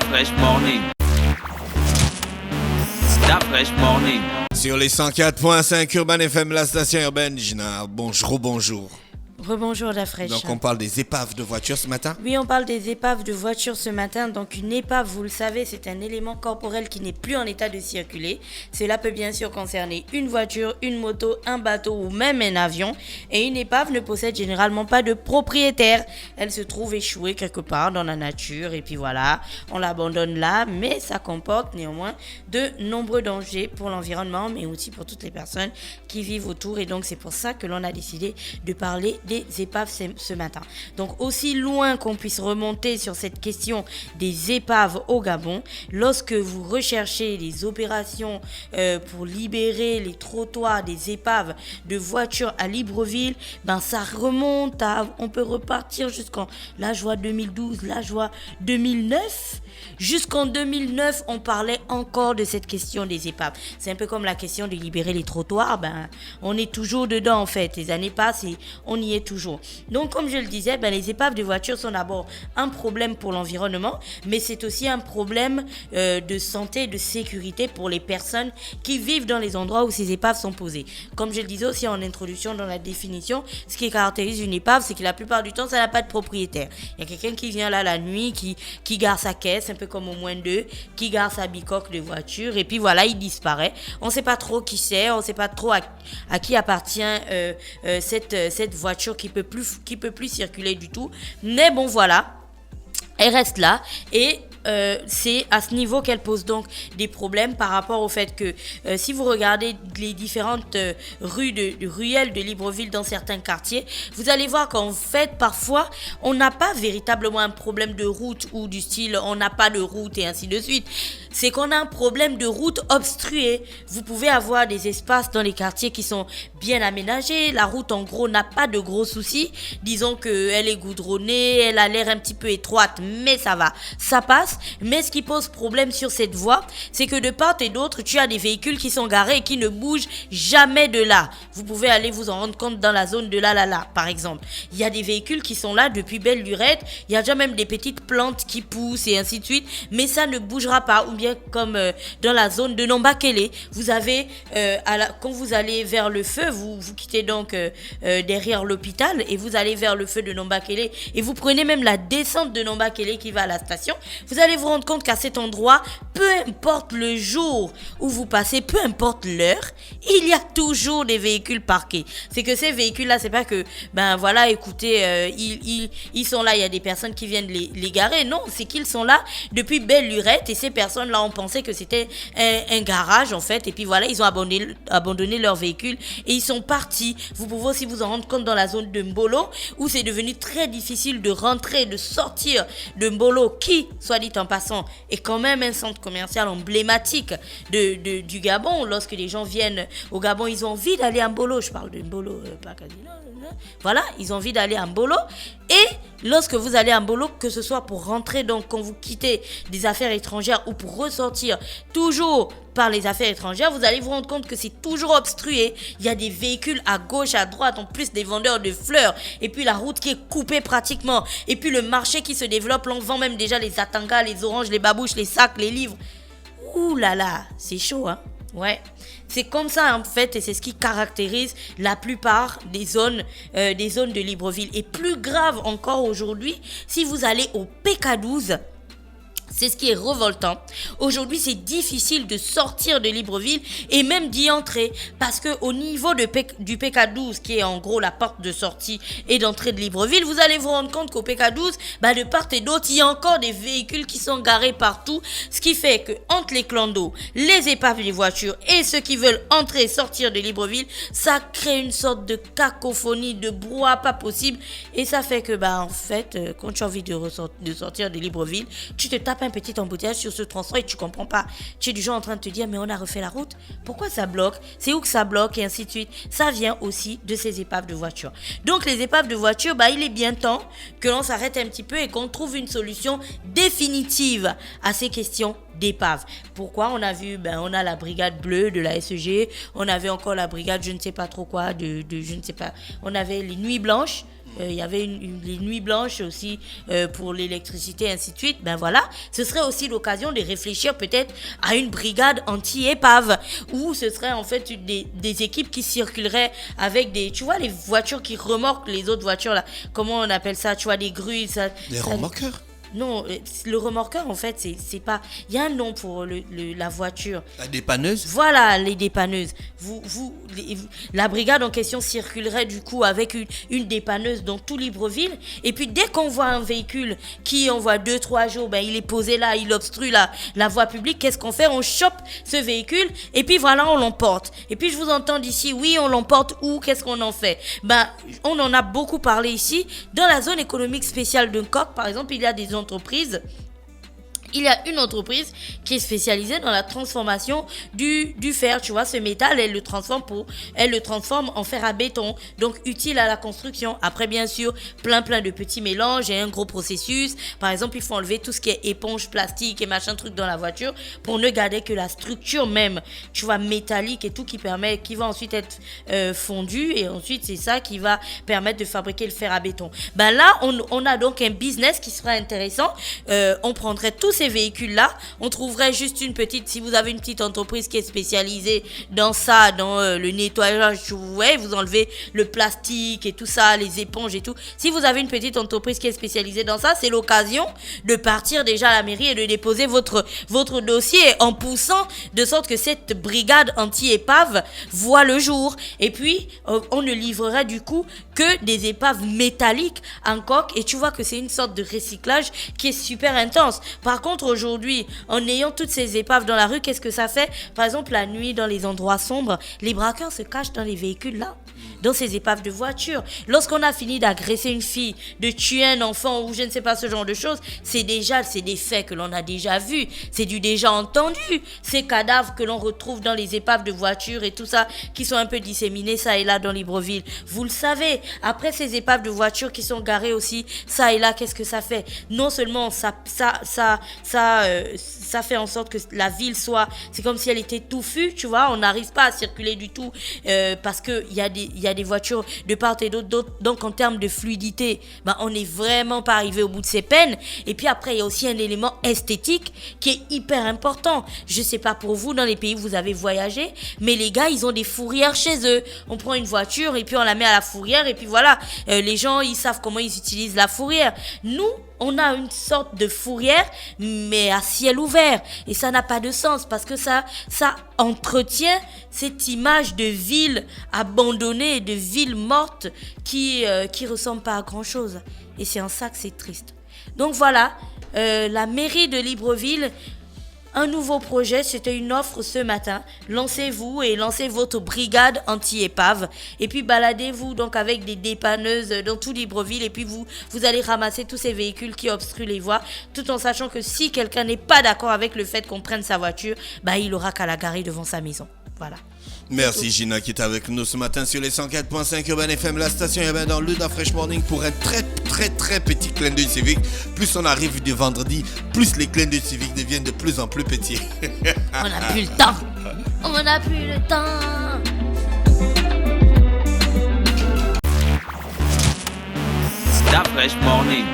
Fresh Morning. Fresh Morning. Sur les 104.5 Urban FM, la station urbaine, Gina. Bonjour. Rebonjour la fraîche. Donc on parle des épaves de voitures ce matin. Oui, on parle des épaves de voitures ce matin. Donc une épave, vous le savez, c'est un élément corporel qui n'est plus en état de circuler. Cela peut bien sûr concerner une voiture, une moto, un bateau ou même un avion. Et une épave ne possède généralement pas de propriétaire. Elle se trouve échouée quelque part dans la nature et puis voilà, on l'abandonne là. Mais ça comporte néanmoins de nombreux dangers pour l'environnement, mais aussi pour toutes les personnes qui vivent autour. Et donc c'est pour ça que l'on a décidé de parler des épaves ce matin. Donc aussi loin qu'on puisse remonter sur cette question des épaves au Gabon, lorsque vous recherchez les opérations pour libérer les trottoirs des épaves de voitures à Libreville, ben ça remonte à, on peut repartir jusqu'en, là je vois 2012, là je vois 2009. Jusqu'en 2009, on parlait encore de cette question des épaves. C'est un peu comme la question de libérer les trottoirs. Ben, on est toujours dedans en fait. Les années passent et on y est toujours. Donc, comme je le disais, ben, les épaves de voitures sont d'abord un problème pour l'environnement, mais c'est aussi un problème de santé et de sécurité pour les personnes qui vivent dans les endroits où ces épaves sont posées. Comme je le disais aussi en introduction dans la définition, ce qui caractérise une épave, c'est que la plupart du temps, ça n'a pas de propriétaire. Il y a quelqu'un qui vient là la nuit, qui gare sa caisse, un peu comme au moins deux, qui gare sa bicoque de voiture et puis voilà, il disparaît. On ne sait pas trop qui c'est, on ne sait pas trop à qui appartient cette voiture qui peut plus circuler du tout. Mais bon voilà, elle reste là et c'est à ce niveau qu'elle pose donc des problèmes par rapport au fait que si vous regardez les différentes ruelles de Libreville dans certains quartiers, vous allez voir qu'en fait parfois on n'a pas véritablement un problème de route ou du style on n'a pas de route et ainsi de suite. C'est qu'on a un problème de route obstruée. Vous pouvez avoir des espaces dans les quartiers qui sont bien aménagés. La route en gros n'a pas de gros soucis. Disons qu'elle est goudronnée, elle a l'air un petit peu étroite, mais ça va, ça passe. Mais ce qui pose problème sur cette voie, c'est que de part et d'autre, tu as des véhicules qui sont garés et qui ne bougent jamais de là. Vous pouvez aller vous en rendre compte dans la zone de là, par exemple. Il y a des véhicules qui sont là depuis belle lurette. Il y a déjà même des petites plantes qui poussent et ainsi de suite. Mais ça ne bougera pas. Ou bien comme dans la zone de Nombakele, vous avez, quand vous allez vers le feu, vous quittez donc derrière l'hôpital et vous allez vers le feu de Nombakele et vous prenez même la descente de Nombakele qui va à la station. Vous allez vous rendre compte qu'à cet endroit, peu importe le jour où vous passez, peu importe l'heure, il y a toujours des véhicules parqués. C'est que ces véhicules-là, c'est pas que, ben voilà, écoutez, ils sont là, il y a des personnes qui viennent les garer. Non, c'est qu'ils sont là depuis belle lurette et ces personnes-là ont pensé que c'était un garage en fait. Et puis voilà, ils ont abandonné leur véhicule et ils sont partis. Vous pouvez aussi vous en rendre compte dans la zone de Mbolo où c'est devenu très difficile de rentrer, de sortir de Mbolo qui, soit dit en passant, est quand même un centre commercial emblématique du Gabon. Lorsque les gens viennent au Gabon, ils ont envie d'aller à Mbolo. Je parle de Mbolo, pas Casino. Voilà, ils ont envie d'aller à Mbolo. Et lorsque vous allez à Mbolo, que ce soit pour rentrer, donc quand vous quittez des affaires étrangères ou pour ressortir toujours par les affaires étrangères, vous allez vous rendre compte que c'est toujours obstrué. Il y a des véhicules à gauche, à droite, en plus des vendeurs de fleurs. Et puis la route qui est coupée pratiquement. Et puis le marché qui se développe, on vend même déjà les atangas, les oranges, les babouches, les sacs, les livres. Ouh là là, c'est chaud hein. Ouais, c'est comme ça en fait et c'est ce qui caractérise la plupart des zones de Libreville. Et plus grave encore aujourd'hui, si vous allez au PK12, c'est ce qui est révoltant. Aujourd'hui, c'est difficile de sortir de Libreville et même d'y entrer parce que au niveau du PK12, qui est en gros la porte de sortie et d'entrée de Libreville, vous allez vous rendre compte qu'au PK12, de part et d'autre, il y a encore des véhicules qui sont garés partout, ce qui fait que entre les clandos, les épaves des voitures et ceux qui veulent entrer et sortir de Libreville, ça crée une sorte de cacophonie, de brouhaha pas possible et ça fait que en fait, quand tu as envie de sortir de Libreville, tu te tapes un petit embouteillage sur ce tronçon et tu comprends pas. Tu es du genre en train de te dire mais on a refait la route. Pourquoi ça bloque? C'est où que ça bloque et ainsi de suite. Ça vient aussi de ces épaves de voiture. Donc les épaves de voiture, il est bien temps que l'on s'arrête un petit peu et qu'on trouve une solution définitive à ces questions d'épaves. Pourquoi? On a vu, on a la brigade bleue de la SEG, on avait encore la brigade je ne sais pas trop quoi, je ne sais pas, on avait les nuits blanches. il y avait les nuits blanches aussi pour l'électricité, ainsi de suite. Ben voilà, ce serait aussi l'occasion de réfléchir peut-être à une brigade anti-épave, où ce serait en fait des équipes qui circuleraient avec tu vois, les voitures qui remorquent les autres voitures là, comment on appelle ça, tu vois, des grues, Des remorqueurs? Non, le remorqueur, en fait, c'est pas... Il y a un nom pour la voiture. La dépanneuse? Voilà, les dépanneuses. La brigade en question circulerait du coup avec une dépanneuse dans tout Libreville. Et puis, dès qu'on voit un véhicule qui envoie 2-3 jours, ben, il est posé là, il obstrue la voie publique, qu'est-ce qu'on fait? On chope ce véhicule et puis voilà, on l'emporte. Et puis, je vous entends d'ici, oui, on l'emporte où? Qu'est-ce qu'on en fait? Ben, on en a beaucoup parlé ici. Dans la zone économique spéciale de Coq, par exemple, il y a des entreprises. Il y a une entreprise qui est spécialisée dans la transformation du fer. Tu vois, ce métal, elle le transforme en fer à béton, donc utile à la construction. Après, bien sûr, plein de petits mélanges et un gros processus. Par exemple, il faut enlever tout ce qui est éponge plastique et machin truc dans la voiture pour ne garder que la structure même, tu vois, métallique et tout qui va ensuite être fondu, et ensuite c'est ça qui va permettre de fabriquer le fer à béton. Ben là, on a donc un business qui sera intéressant. On prendrait tous ces véhicules-là, on trouverait juste si vous avez une petite entreprise qui est spécialisée dans ça, dans le nettoyage, vous enlevez le plastique et tout ça, les éponges et tout. Si vous avez une petite entreprise qui est spécialisée dans ça, c'est l'occasion de partir déjà à la mairie et de déposer votre dossier en poussant de sorte que cette brigade anti-épave voit le jour. Et puis, on ne livrerait du coup que des épaves métalliques en coque, et tu vois que c'est une sorte de recyclage qui est super intense. Par contre, aujourd'hui, en ayant toutes ces épaves dans la rue, qu'est-ce que ça fait? Par exemple, la nuit, dans les endroits sombres, les braqueurs se cachent dans les véhicules là, dans ces épaves de voiture. Lorsqu'on a fini d'agresser une fille, de tuer un enfant ou je ne sais pas, ce genre de choses, c'est des faits que l'on a déjà vus, c'est du déjà entendu. Ces cadavres que l'on retrouve dans les épaves de voiture et tout ça, qui sont un peu disséminés ça et là dans Libreville, vous le savez. Après, ces épaves de voiture qui sont garées aussi ça et là, qu'est-ce que ça fait? Non seulement ça fait en sorte que la ville c'est comme si elle était touffue, tu vois, on n'arrive pas à circuler du tout parce que il y a des voitures de part et d'autre, donc en termes de fluidité, ben on n'est vraiment pas arrivé au bout de ses peines. Et puis après, il y a aussi un élément esthétique qui est hyper important. Je sais pas pour vous, dans les pays où vous avez voyagé, mais les gars, ils ont des fourrières chez eux. On prend une voiture et puis on la met à la fourrière et puis voilà, les gens, ils savent comment ils utilisent la fourrière. Nous, on a une sorte de fourrière, mais à ciel ouvert. Et ça n'a pas de sens parce que ça entretient cette image de ville abandonnée, de ville morte qui ressemble pas à grand chose. Et c'est en ça que c'est triste. Donc voilà, la mairie de Libreville, un nouveau projet, c'était une offre ce matin. Lancez-vous et lancez votre brigade anti-épave. Et puis baladez-vous donc avec des dépanneuses dans tout Libreville. Et puis vous allez ramasser tous ces véhicules qui obstruent les voies. Tout en sachant que si quelqu'un n'est pas d'accord avec le fait qu'on prenne sa voiture, bah il aura qu'à la garer devant sa maison. Voilà. Merci Gina qui est avec nous ce matin sur les 104.5 Urban FM, la station urbaine dans le Fresh Morning pour un très très très petit clin d'œil civique. Plus on arrive de vendredi, plus les clins d'œil civiques deviennent de plus en plus petits. On n'a plus le temps. On n'a plus le temps. Stop Fresh Morning.